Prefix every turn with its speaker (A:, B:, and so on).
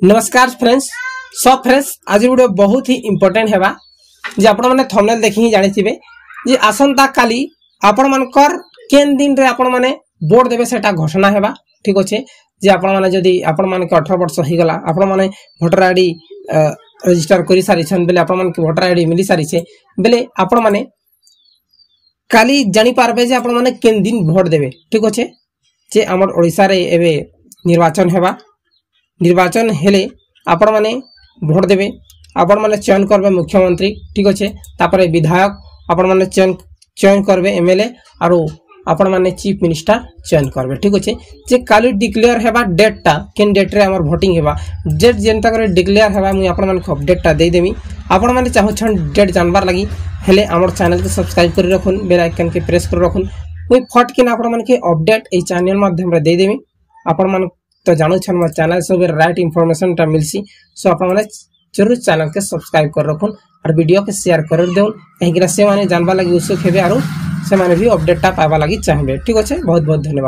A: नमस्कार फ्रेंड्स। सब फ्रेंड्स आज वीडियो बहुत ही इंपोर्टेंट है जे आपण माने थंबनेल देखि ही जानि थिबे जे आसंता काली आपण मानकर केन दिन रे आपण माने वोट देबे सेटा घोषणा हेबा। ठीक अछि जे आपण माने जदी आपण माने के 18 वर्ष ही गला आपण माने वोटर आईडी रजिस्टर करि सारि छन बेले आपण माने के वोटर आईडी मिली सारि छे बेले आपण माने काली जानि पारबे जे आपण माने केन दिन वोट देबे। ठीक अछि जे हमर ओडिसा रे एबे निर्वाचन हेबा। निर्वाचन हेले आपण माने वोट देबे आपण माने चयन करबे मुख्यमंत्री। ठीक अच्छे तापरे विधायक आपण माने चयन करबे एमएलए आरो आपण माने चीफ मिनिस्टर चयन करबे। ठीक अच्छे जे काली डिक्लेयर हेबा डेटटा केन डेट रे हमर वोटिंग हेबा डेट जेनता करे डिक्लेयर हेबा मुई आपण माने अपडेटटा दे देमी। आपण माने चाहो छन डेट जानबार लागि हेले हमर चैनल के सब्सक्राइब करि रखुन बेल आइकन के प्रेस कर रखुन मुई फट के आपण माने के अपडेट ए चैनल माध्यम रे दे देमी। आपण माने तो जानू छन मोर चैनल सब राइट इन्फॉर्मेशन टा मिलसी सो आपण माने जरूर चैनल के सब्सक्राइब कर रखुन और वीडियो के शेयर कर देउन कहीं से माने जानबा लागि उत्सुक हेबे आरो से माने भी अपडेट टा पाबा लागि चाहबे। ठीक अछि बहुत बहुत धन्यवाद।